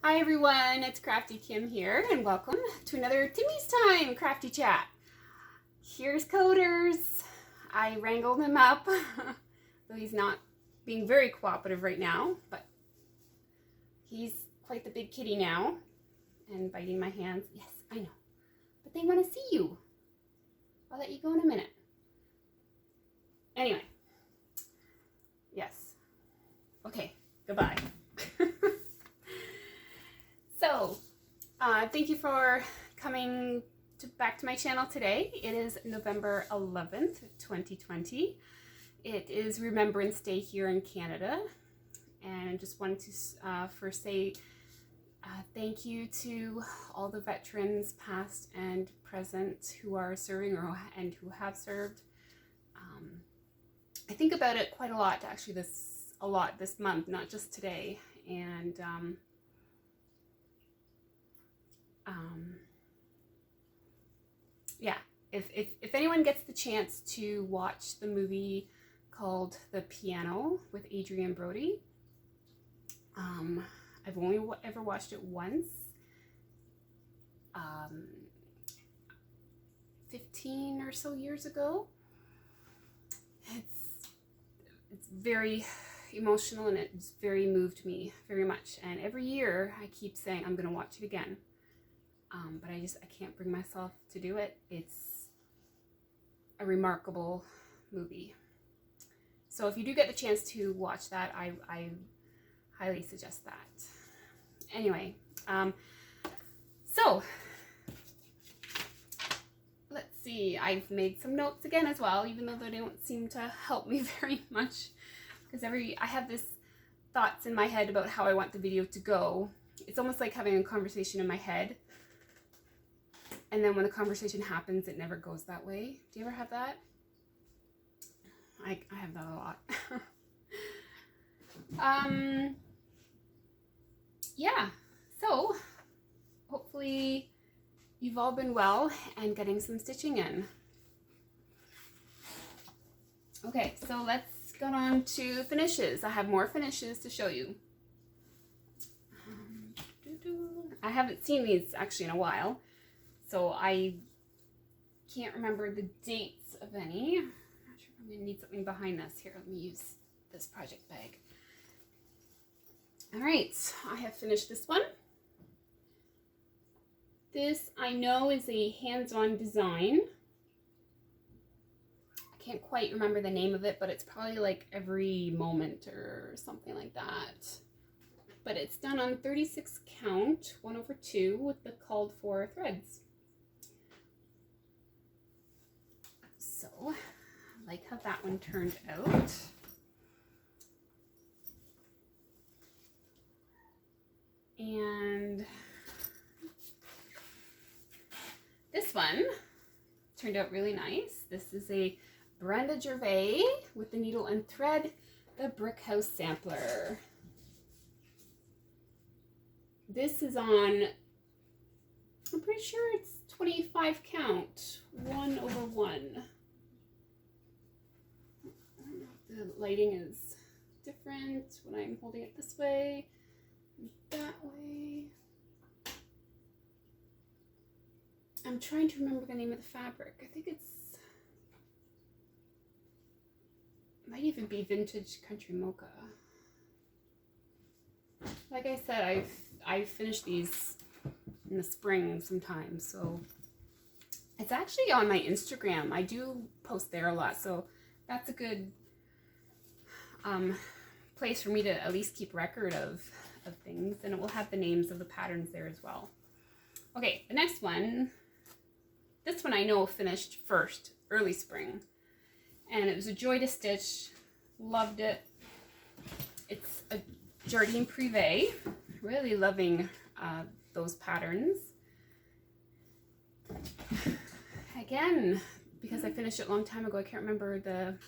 Hi everyone, it's Crafty Kim here, and welcome to another Timmy's Time Crafty Chat. Here's Coders. I wrangled him up, though he's not being very cooperative right now, but he's quite the big kitty now, and biting my hands. Yes, I know, but they want to see you. I'll let you go in a minute. Anyway, yes. Okay, goodbye. So, thank you for coming back to my channel today. It is November 11th, 2020. It is Remembrance Day here in Canada. And I just wanted to first say thank you to all the veterans, past and present, who are serving and who have served. I think about it quite a lot, actually, this month, not just today. And yeah, if anyone gets the chance to watch the movie called The Piano with Adrian Brody, I've only ever watched it once, 15 or so years ago. It's very emotional, and it's very moved me very much, and every year I keep saying I'm gonna watch it again. But I can't bring myself to do it. It's a remarkable movie. So if you do get the chance to watch that, I highly suggest that. Anyway, so let's see. I've made some notes again as well, even though they don't seem to help me very much, because I have this thoughts in my head about how I want the video to go. It's almost like having a conversation in my head. And then when the conversation happens, it never goes that way. Do you ever have that? I have that a lot. Yeah, so hopefully you've all been well and getting some stitching in. Okay, so let's get on to finishes. I have more finishes to show you. I haven't seen these actually in a while, so I can't remember the dates of any. I'm not sure if I'm going to need something behind this. Here, let me use this project bag. All right, I have finished this one. This, I know, is a hands-on design. I can't quite remember the name of it, but it's probably like Every Moment or something like that. But it's done on 36 count, 1/2 with the called for threads. So, I like how that one turned out. And this one turned out really nice. This is a Brenda Gervais with the needle and thread, the Brick House Sampler. This is on, I'm pretty sure it's 25 count, 1/1. I don't know if the lighting is different when I'm holding it this way and that way. I'm trying to remember the name of the fabric. I think it might even be Vintage Country Mocha. Like I said, I've finished these in the spring sometimes, so it's actually on my Instagram. I do post there a lot, so that's a good place for me to at least keep record of things, and it will have the names of the patterns there as well. Okay, the next one, this one I know finished first, early spring, and it was a joy to stitch. Loved it. It's a Jardine Privé. Really loving those patterns. Again, because I finished it a long time ago, I can't remember the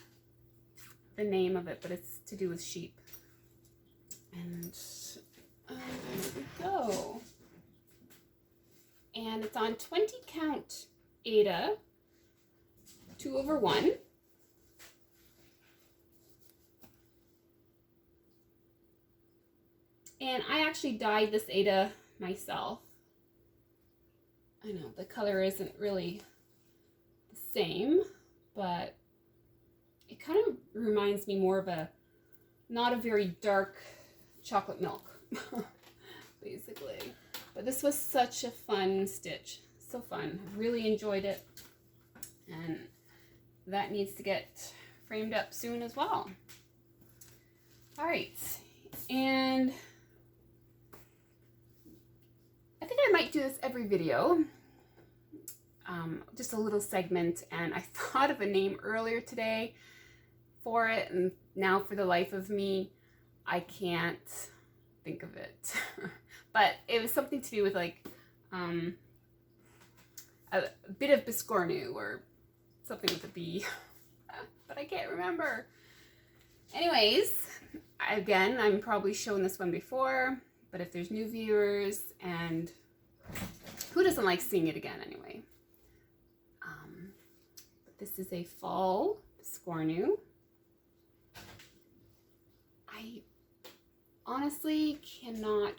name of it, but it's to do with sheep. And there we go. And it's on 20 count Aida, 2/1. And I actually dyed this Ada myself. I know the color isn't really the same, but it kind of reminds me more of a, not a very dark chocolate milk, basically. But this was such a fun stitch. So fun. I really enjoyed it. And that needs to get framed up soon as well. All right. And I think I might do this every video. Just a little segment. And I thought of a name earlier today for it. And now for the life of me, I can't think of it. But it was something to do with like a bit of biscornu or something with a B. But I can't remember. Anyways, again, I'm probably shown this one before, but if there's new viewers, and who doesn't like seeing it again anyway? But this is a fall biscornu. I honestly cannot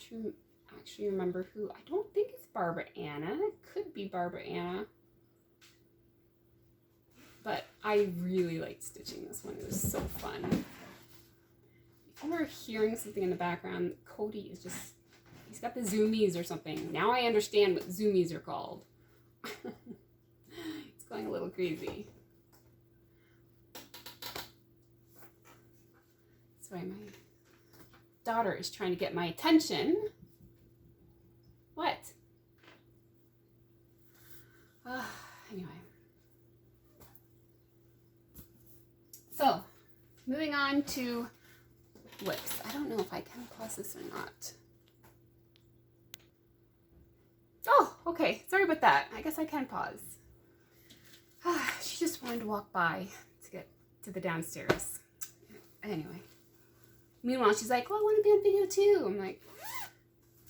actually remember who. I don't think it's Barbara Anna. It could be Barbara Anna. But I really liked stitching this one. It was so fun. If you were hearing something in the background, Cody is just, he's got the zoomies or something. Now I understand what zoomies are called. It's going a little crazy. Sorry, my daughter is trying to get my attention. What? Anyway. So, moving on to whips. I don't know if I can pause this or not. Oh, okay. Sorry about that. I guess I can pause. She just wanted to walk by to get to the downstairs. Anyway. Meanwhile, she's like, well, I want to be on video too. I'm like,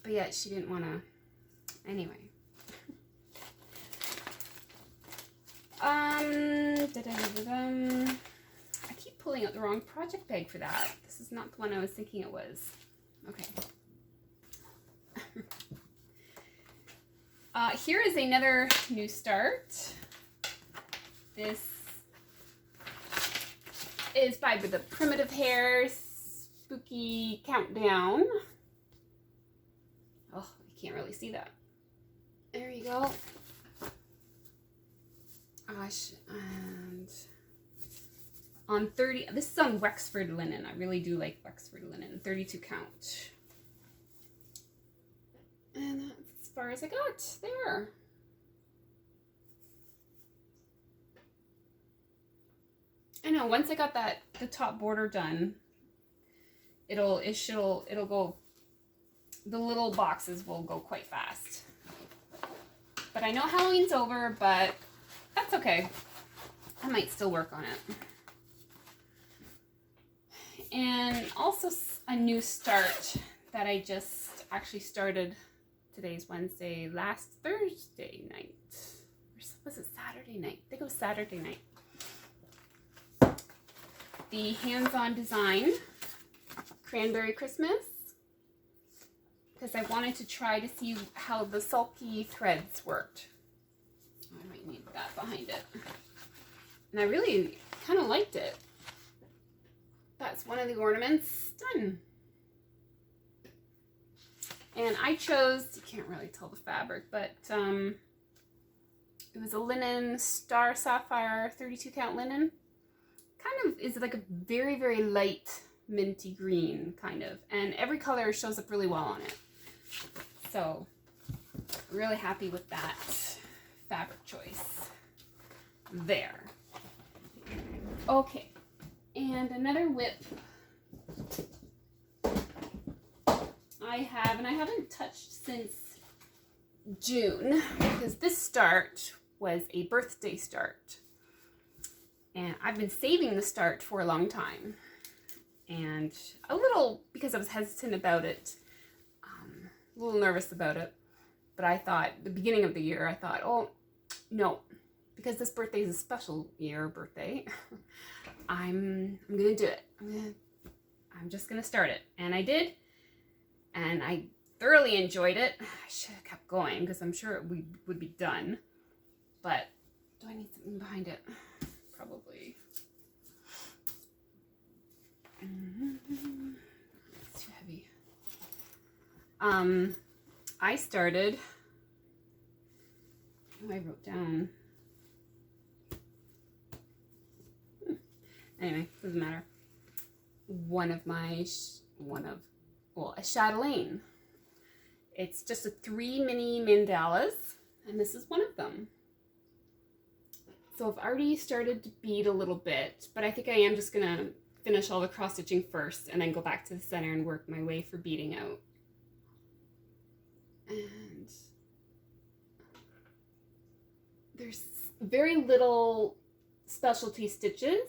but yet she didn't want to. Anyway. I keep pulling out the wrong project bag for that. This is not the one I was thinking it was. Okay. Here is another new start. This is by the Primitive Hair Spooky Countdown. Oh, you can't really see that. There you go. Gosh, and on 30, this is on Wexford linen. I really do like Wexford linen, 32 count. And that's as far as I got there. I know, once I got the top border done, it'll go, the little boxes will go quite fast. But I know Halloween's over, but that's okay. I might still work on it. And also a new start that I just actually started. Today's Wednesday, last Thursday night. Or was it Saturday night? I think it was Saturday night. The hands-on design Cranberry Christmas. Because I wanted to try to see how the sulky threads worked. I might need that behind it. And I really kind of liked it. That's one of the ornaments done. And I chose, you can't really tell the fabric, but it was a linen Star Sapphire 32 count linen. Kind of is like a very, very light minty green kind of. And every color shows up really well on it. So really happy with that fabric choice there. Okay, and another whip I have, and I haven't touched since June, because this start was a birthday start. And I've been saving the start for a long time. And a little, because I was hesitant about it, a little nervous about it. But I thought, the beginning of the year, I thought, oh, no, because this birthday is a special year birthday, I'm going to do it. I'm just going to start it. And I did. and I thoroughly enjoyed it. I should have kept going because I'm sure it would be done. But do I need something behind it? Probably. It's too heavy. I started. Oh, I wrote down. Anyway, doesn't matter. A chatelaine. It's just 3 mini mandalas, and this is one of them. So I've already started to bead a little bit, but I think I am just gonna finish all the cross stitching first and then go back to the center and work my way for beading out. And there's very little specialty stitches,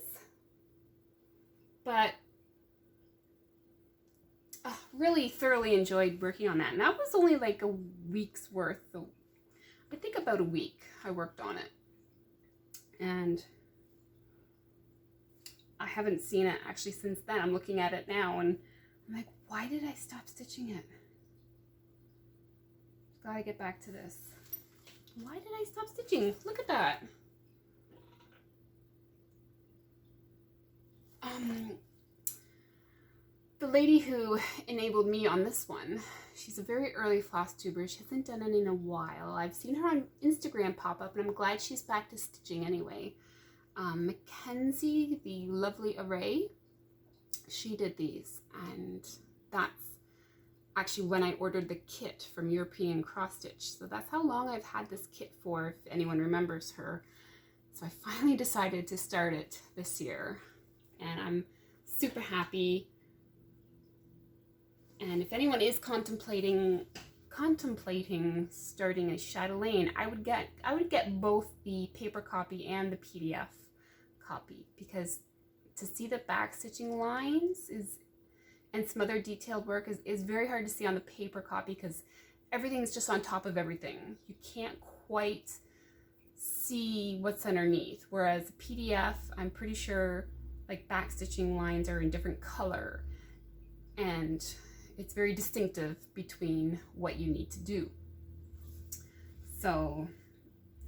but really thoroughly enjoyed working on that. And that was only like a week's worth. I think about a week I worked on it. And I haven't seen it actually since then. I'm looking at it now and I'm like, why did I stop stitching it? Gotta get back to this. Why did I stop stitching? Look at that. The lady who enabled me on this one, she's a very early floss tuber. She hasn't done it in a while. I've seen her on Instagram pop up, and I'm glad she's back to stitching anyway. Mackenzie, the lovely array, she did these, and that's actually when I ordered the kit from European Cross Stitch. So that's how long I've had this kit for, if anyone remembers her. So I finally decided to start it this year, and I'm super happy. And if anyone is contemplating starting a chatelaine, I would get both the paper copy and the PDF copy, because to see the back stitching lines and some other detailed work is very hard to see on the paper copy, because everything's just on top of everything. You can't quite see what's underneath, whereas PDF, I'm pretty sure like back stitching lines are in different color, and it's very distinctive between what you need to do. So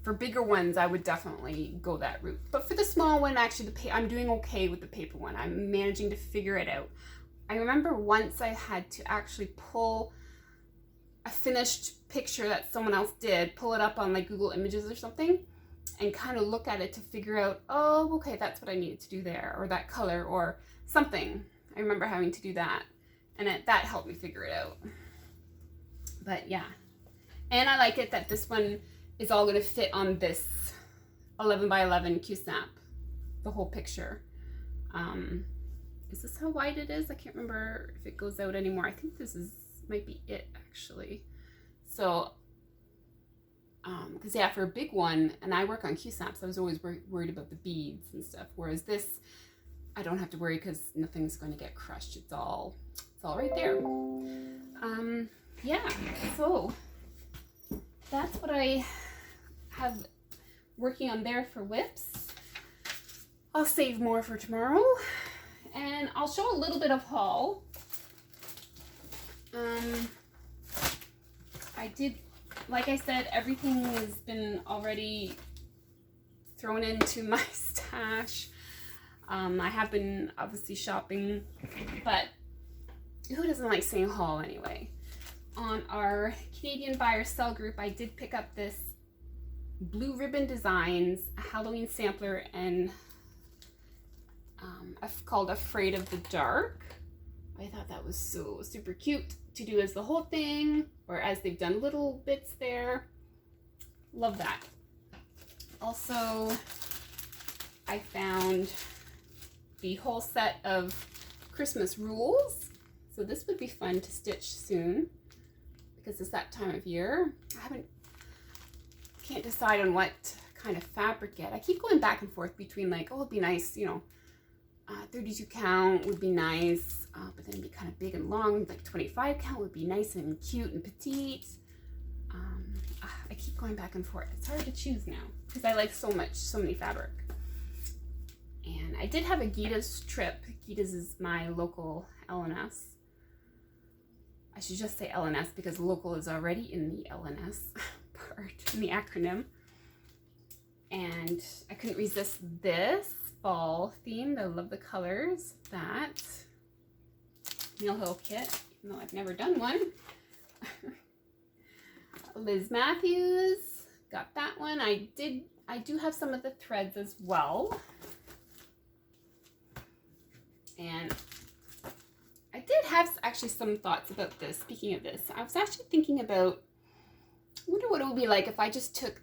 for bigger ones, I would definitely go that route. But for the small one, actually, I'm doing okay with the paper one. I'm managing to figure it out. I remember once I had to actually pull a finished picture that someone else did, pull it up on like Google Images or something, and kind of look at it to figure out, oh, okay, that's what I needed to do there, or that color, or something. I remember having to do that. And that helped me figure it out. But yeah. And I like it that this one is all going to fit on this 11 by 11 Q-snap. The whole picture. Is this how wide it is? I can't remember if it goes out anymore. I think this might be it actually. So, because yeah, for a big one, and I work on Q-snaps, I was always worried about the beads and stuff. Whereas this, I don't have to worry because nothing's going to get crushed. It's all right there. Yeah, so that's what I have working on there for whips. I'll save more for tomorrow, and I'll show a little bit of haul. I did, like I said, everything has been already thrown into my stash. I have been obviously shopping, but who doesn't like saying haul anyway? On our Canadian buy or sell group, I did pick up this Blue Ribbon Designs Halloween sampler, and called Afraid of the Dark. I thought that was so super cute to do as the whole thing, or as they've done little bits there. Love that. Also, I found the whole set of Christmas rules. So this would be fun to stitch soon, because it's that time of year. Can't decide on what kind of fabric yet. I keep going back and forth between like, oh, it'd be nice, 32 count would be nice, but then it'd be kind of big and long. Like 25 count would be nice and cute and petite. I keep going back and forth. It's hard to choose now because I like so many fabric. And I did have a Gita's trip. Gita's is my local L&S. I should just say LNS because local is already in the LNS part, in the acronym. And I couldn't resist this fall theme. I love the colors. That Mill Hill kit, even though I've never done one. Liz Matthews, got that one. I do have some of the threads as well. And I did have actually some thoughts about this. Speaking of this, I was actually thinking about, I wonder what it would be like if I just took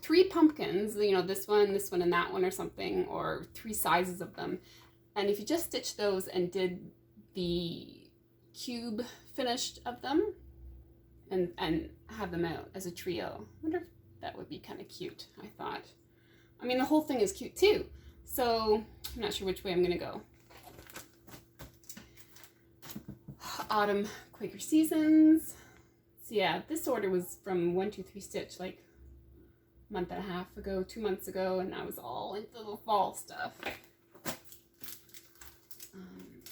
3 pumpkins, you know, this one, and that one or something, or 3 sizes of them. And if you just stitch those and did the cube finished of them and have them out as a trio. I wonder if that would be kind of cute, I thought. I mean, the whole thing is cute too. So I'm not sure which way I'm going to go. Autumn Quaker Seasons. So yeah, this order was from 123 Stitch like a month and a half ago, 2 months ago, and I was all into the fall stuff.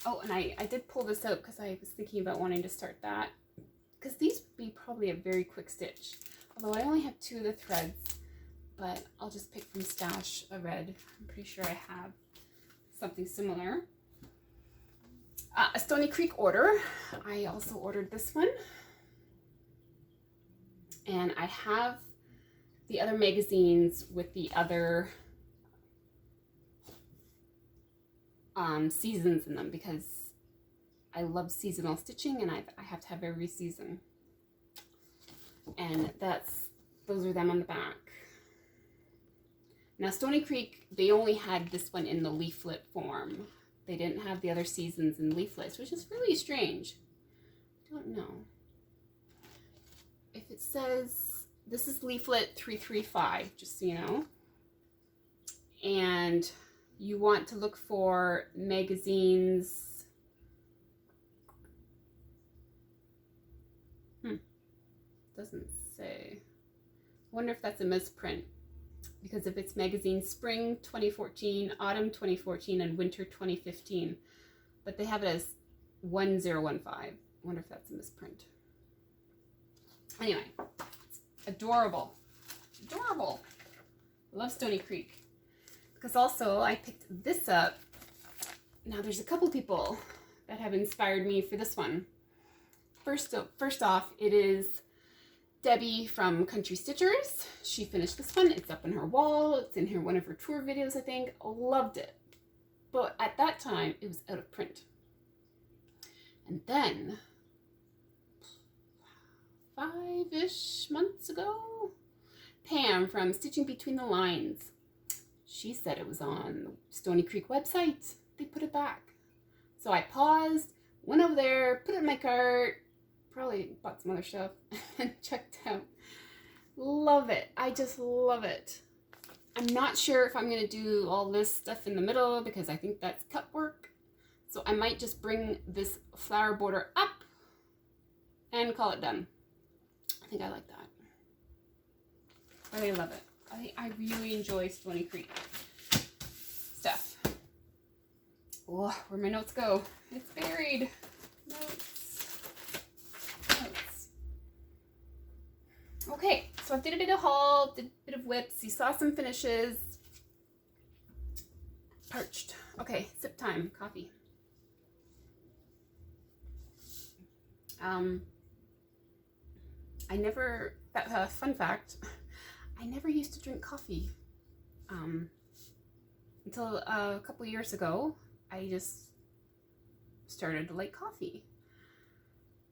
Oh, and I did pull this out because I was thinking about wanting to start that. Because these would be probably a very quick stitch. Although I only have 2 of the threads, but I'll just pick from stash a red. I'm pretty sure I have something similar. A Stony Creek order. I also ordered this one. And I have the other magazines with the other seasons in them because I love seasonal stitching and I have to have every season. And those are them on the back. Now Stony Creek, they only had this one in the leaflet form. They didn't have the other seasons in leaflets, which is really strange. I don't know. If it says, this is leaflet 335, just so you know. And you want to look for magazines. Doesn't say. I wonder if that's a misprint. Because if it's magazine Spring 2014, Autumn 2014, and Winter 2015. But they have it as 1015. I wonder if that's a misprint. Anyway, it's adorable. Adorable. I love Stony Creek. Because also I picked this up. Now there's a couple people that have inspired me for this one. First off, it is Debbie from Country Stitchers. She finished this one. It's up on her wall. It's in one of her tour videos, I think. Loved it. But at that time, it was out of print. And then, 5-ish months ago, Pam from Stitching Between the Lines. She said it was on the Stony Creek website. They put it back. So I paused, went over there, put it in my cart, probably bought some other stuff, and checked out. Love it. I just love it. I'm not sure if I'm going to do all this stuff in the middle because I think that's cut work. So I might just bring this flower border up and call it done. I think I like that. I really love it. I really enjoy Stony Creek stuff. Oh, where'd my notes go? It's buried. Notes. Okay, so I did a bit of haul, did a bit of whips. You saw some finishes. Parched. Okay, sip time. Coffee. Fun fact, I never used to drink coffee until a couple years ago. I just started to like coffee.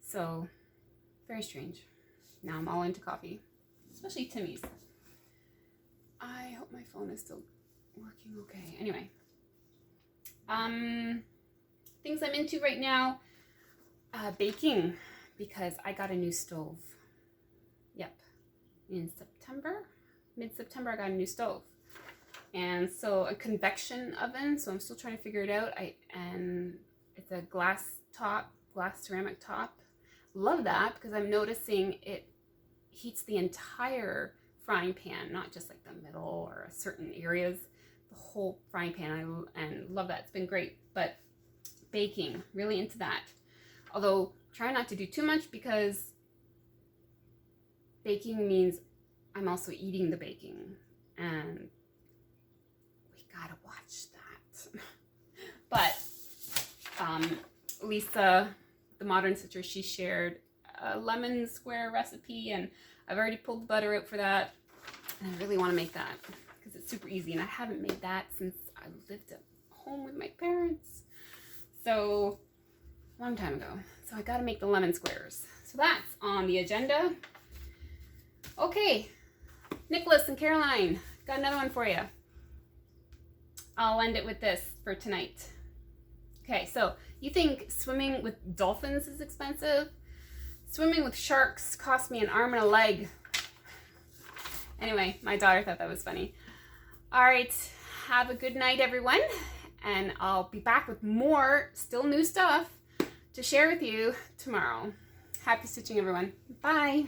So, very strange. Now I'm all into coffee, especially Timmies. I hope my phone is still working okay. Anyway, things I'm into right now, baking, because I got a new stove. Yep, in September, mid-September, I got a new stove. And so a convection oven, so I'm still trying to figure it out. And it's a glass ceramic top. Love that because I'm noticing it heats the entire frying pan, not just like the middle or certain areas, the whole frying pan. And love that. It's been great. But baking, really into that. Although try not to do too much because baking means I'm also eating the baking, and we gotta watch that. But Lisa, the Modern Stitcher, she shared a lemon square recipe, and I've already pulled the butter out for that, and I really want to make that because it's super easy, and I haven't made that since I lived at home with my parents, so a long time ago. So I gotta make the lemon squares. So that's on the agenda. Okay, Nicholas and Caroline, got another one for you. I'll end it with this for tonight. Okay, so you think swimming with dolphins is expensive? Swimming with sharks cost me an arm and a leg. Anyway, my daughter thought that was funny. All right, have a good night, everyone. And I'll be back with more, still new stuff to share with you tomorrow. Happy stitching, everyone. Bye.